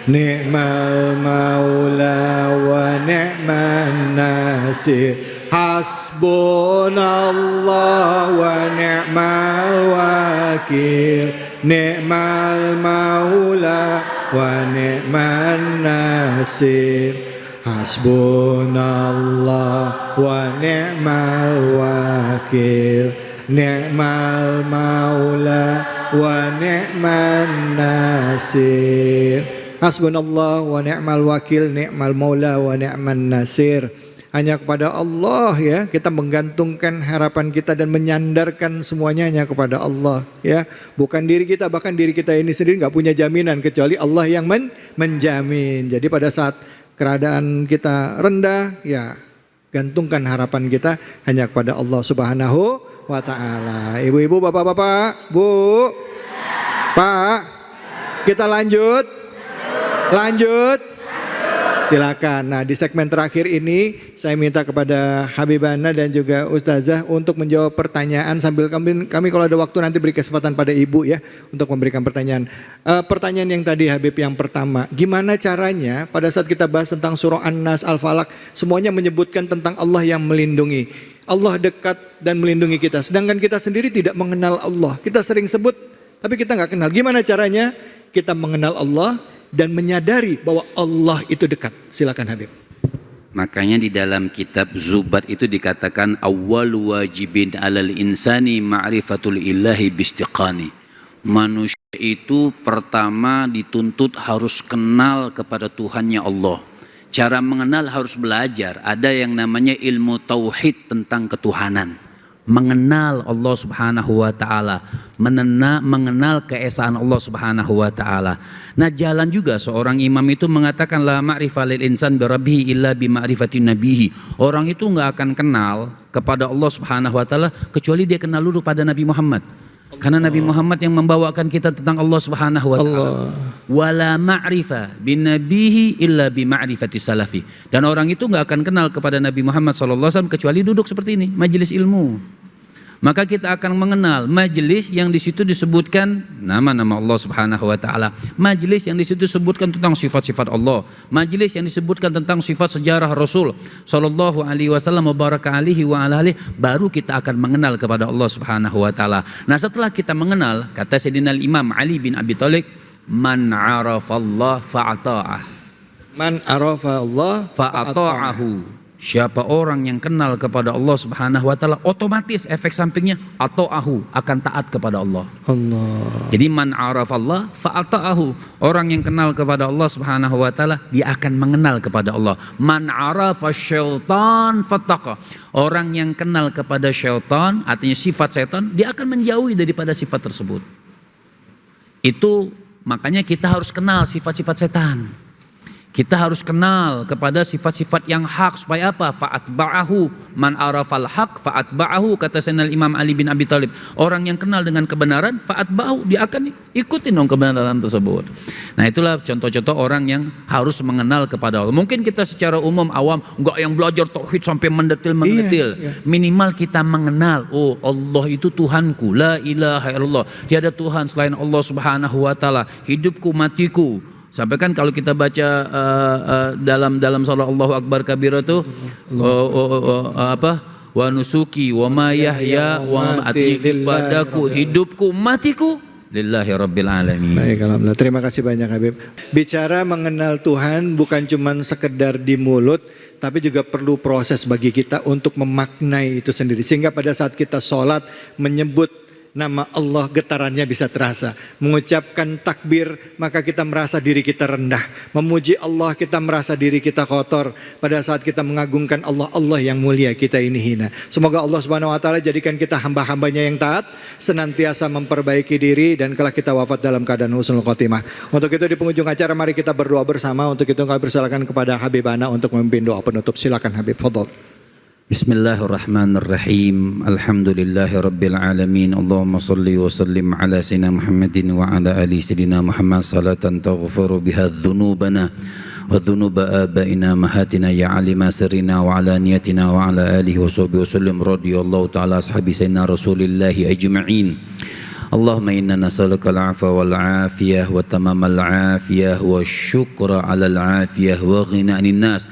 ni'mal maula wa ni'man nasir. Hasbunallah wa ni'mal wakil, ni'mal maula wa ni'man nasir. Hasbunallah wa ni'mal wakil, ni'mal maula wa ni'man nasir. Hasbunallah wa ni'mal wakil, ni'mal maula wa ni'man nasir. Hanya kepada Allah ya kita menggantungkan harapan kita dan menyandarkan semuanya hanya kepada Allah ya. Bukan diri kita, bahkan diri kita ini sendiri nggak punya jaminan kecuali Allah yang menjamin. Jadi pada saat keadaan kita rendah ya gantungkan harapan kita hanya kepada Allah Subhanahu wa ta'ala. Ibu-ibu, bapak-bapak, Bu, Pak, kita lanjut. Silakan. Nah, di segmen terakhir ini saya minta kepada Habibana dan juga Ustazah untuk menjawab pertanyaan sambil kami kalau ada waktu nanti beri kesempatan pada Ibu ya untuk memberikan pertanyaan. Pertanyaan yang tadi Habib yang pertama, gimana caranya pada saat kita bahas tentang surah An-Nas, Al-Falaq, semuanya menyebutkan tentang Allah yang melindungi. Allah dekat dan melindungi kita. Sedangkan kita sendiri tidak mengenal Allah. Kita sering sebut tapi kita nggak kenal. Gimana caranya kita mengenal Allah dan menyadari bahwa Allah itu dekat? Silakan Habib. Makanya di dalam kitab Zubat itu dikatakan awwal wajibin alal insani ma'rifatul ilahi bistiqani. Manusia itu pertama dituntut harus kenal kepada Tuhannya Allah. Cara mengenal harus belajar. Ada yang namanya ilmu tauhid tentang ketuhanan. Mengenal Allah Subhanahu wa ta'ala, mengenal keesaan Allah Subhanahu wa ta'ala. Nah, jalan juga seorang imam itu mengatakan la ma'rifa lil insan bi rabbihi illa bi ma'rifati nabihi. Orang itu enggak akan kenal kepada Allah Subhanahu wa ta'ala kecuali dia kenal dulu pada Nabi Muhammad. Karena Nabi Muhammad yang membawakan kita tentang Allah Subhanahu wa ta'ala. Wala ma'rifa bin nabihi illa bi ma'rifati salafi. Dan orang itu enggak akan kenal kepada Nabi Muhammad sallallahu alaihi wasallam kecuali duduk seperti ini, majelis ilmu. Maka kita akan mengenal majelis yang di situ disebutkan nama-nama Allah Subhanahu wa taala, majelis yang di situ disebutkan tentang sifat-sifat Allah, majelis yang disebutkan tentang sifat sejarah Rasul sallallahu alaihi wasallam wa baraka alihi wa ala alihi, baru kita akan mengenal kepada Allah Subhanahu wa taala. Nah, setelah kita mengenal, kata Sayyidina Imam Ali bin Abi Thalib, man arafallah fa'ata'ah. Man arafa Allah fa'ata'ahu. Siapa orang yang kenal kepada Allah Subhanahu wa taala, otomatis efek sampingnya ata'ahu, akan taat kepada Allah. Jadi man arafallah fa'ata'ahu. Orang yang kenal kepada Allah Subhanahu wa taala, dia akan mengenal kepada Allah. Man arafa syaitan fattaqa. Orang yang kenal kepada syaitan, artinya sifat syaitan, dia akan menjauhi daripada sifat tersebut. Itu makanya kita harus kenal sifat-sifat setan. Kita harus kenal kepada sifat-sifat yang hak supaya apa? Fa'atba'ahu, man arafal haq fa'atba'ahu, kata Sayyidina Imam Ali bin Abi Thalib. Orang yang kenal dengan kebenaran, fa'atba'ahu, dia akan ikutin dong kebenaran tersebut. Nah, itulah contoh-contoh orang yang harus mengenal kepada Allah. Mungkin kita secara umum awam enggak yang belajar tauhid sampai mendetil-mendetil. Iya. Minimal kita mengenal, oh Allah itu Tuhanku, la ilaha illallah. Tiada Tuhan selain Allah Subhanahu wa taala. Hidupku matiku. Sampai kan kalau kita baca dalam surah Allahu Akbar kabira itu apa? Wa nusuki wa ma yahya wa mati, ibadaku, hidupku, matiku lillahi rabbil alamin. Baik, alhamdulillah. Terima kasih banyak Habib. Bicara mengenal Tuhan bukan cuma sekedar di mulut, tapi juga perlu proses bagi kita untuk memaknai itu sendiri. Sehingga pada saat kita sholat menyebut nama Allah, getarannya bisa terasa. Mengucapkan takbir, maka kita merasa diri kita rendah. Memuji Allah, kita merasa diri kita kotor. Pada saat kita mengagungkan Allah, Allah yang mulia, kita ini hina. Semoga Allah Subhanahu wa taala jadikan kita hamba-hambanya yang taat, senantiasa memperbaiki diri, dan kelak kita wafat dalam keadaan husnul khotimah. Untuk itu di penghujung acara mari kita berdoa bersama. Untuk itu kami persilakan kepada Habibana untuk memimpin doa penutup. Silakan Habib, fadhol. Bismillahirrahmanirrahim. Alhamdulillahi rabbil alamin. Allahumma salli wa sallim ala sayyidina Muhammadin wa ala ali sayyidina Muhammad salatan taghfiru biha dhunubana wa dhunuba abaina mahatina ya alima sirrina wa alaniyatina wa ala alihi wa sahbihi wa sallim radhiyallahu ta'ala ashabi sayyidina Rasulillahi ajma'in. Allahumma inna nas'aluka al-'afwa wal-'afiyah wa tamamal 'afiyah wa syukra 'alal 'afiyah wa ghina 'anil nas.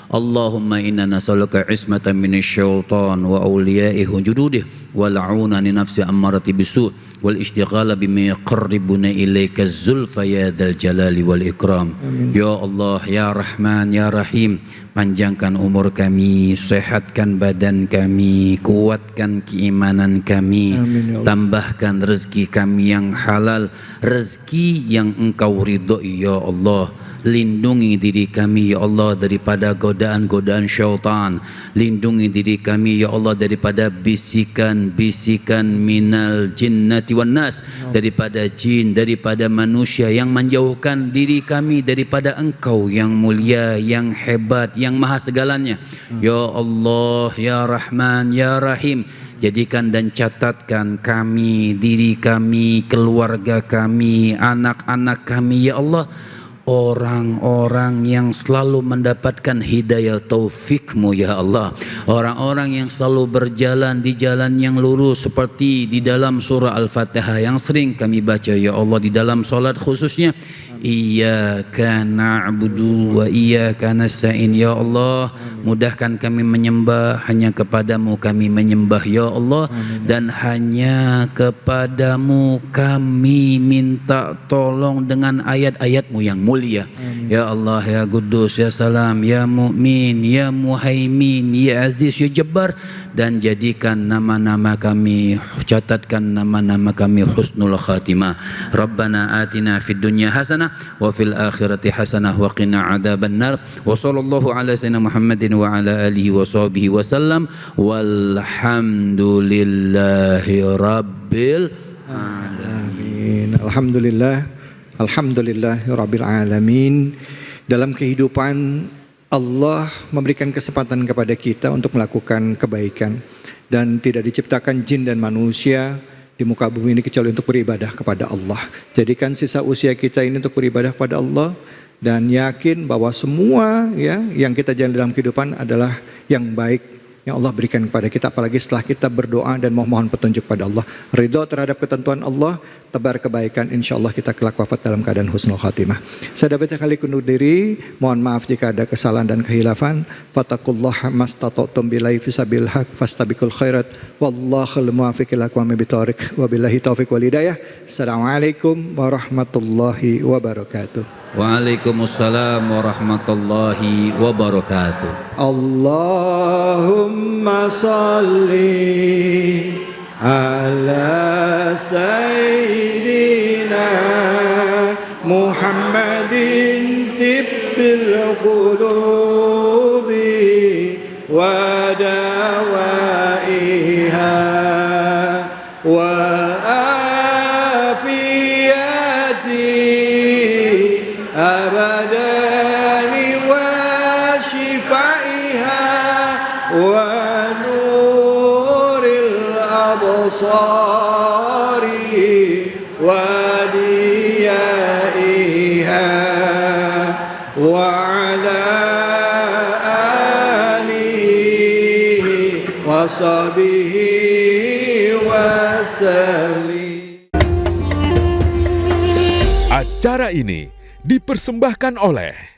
Allahumma inna nas'aluka ismatan minasyaitan wa awliya'ihi wa jududihi wa la'una li nafsi ammarati bisu' wal istighala bima yaqarribuna ilaika zulfa ya dzal jalali wal ikram. Ya Allah, ya Rahman, ya Rahim, panjangkan umur kami, sehatkan badan kami, kuatkan keimanan kami. Amin, ya Allah. Tambahkan rezeki kami yang halal, rezeki yang Engkau ridhoi ya Allah. Lindungi diri kami ya Allah daripada godaan-godaan syaitan. Lindungi diri kami ya Allah daripada bisikan-bisikan minal jinnati wan nas, daripada jin, daripada manusia yang menjauhkan diri kami daripada Engkau yang mulia, yang hebat, yang maha segalanya. Ya Allah, ya Rahman, ya Rahim, jadikan dan catatkan kami, diri kami, keluarga kami, anak-anak kami ya Allah, orang-orang yang selalu mendapatkan hidayah taufikmu ya Allah. Orang-orang yang selalu berjalan di jalan yang lurus seperti di dalam surah Al-Fatihah yang sering kami baca ya Allah di dalam solat khususnya. Iyyaka na'budu wa iyyaka nasta'in ya Allah. Mudahkan kami menyembah, hanya kepadamu kami menyembah ya Allah. Dan hanya kepadamu kami minta tolong dengan ayat-ayatmu yang mulia. Ya Allah, ya Qudus, ya Salam, ya Mu'min, ya Muhaimin, ya Aziz, ya Jabbar. Dan jadikan nama-nama kami, catatkan nama-nama kami husnul khatimah. Rabbana atina fid dunya hasanah wa fil akhirati hasanah wa qina adzaban nar. Wa sallallahu ala sayyidina Muhammadin wa ala alihi wa sahbihi wa sallam. Walhamdulillahi rabbil alamin. Alhamdulillah, alhamdulillahi rabbil alamin. Dalam kehidupan Allah memberikan kesempatan kepada kita untuk melakukan kebaikan, dan tidak diciptakan jin dan manusia di muka bumi ini kecuali untuk beribadah kepada Allah. Jadikan sisa usia kita ini untuk beribadah kepada Allah, dan yakin bahwa semua yang kita jalan dalam kehidupan adalah yang baik yang Allah berikan kepada kita, apalagi setelah kita berdoa dan memohon petunjuk pada Allah, ridho terhadap ketentuan Allah, tebar kebaikan, insya Allah kita kelak wafat dalam keadaan husnul khatimah. Saya dapat kali undur diri, mohon maaf jika ada kesalahan dan kehilafan. Fattaqullaha mastata'tum billahi fisabil haq fastabiqul khairat wallahul muwaffiq ila aqwamit thoriq wabillahi taufiq wal hidayah. Assalamualaikum warahmatullahi wabarakatuh. Waalaikumsalam warahmatullahi wabarakatuh. Allahumma salli ala sayyidina Muhammadin tibbil qulubi wa dawaiha wal afiyati abadani wa shifaiha wa nuril absari wa diyaiha wa ala alihi wa sahbihi wa sallim. Acara ini dipersembahkan oleh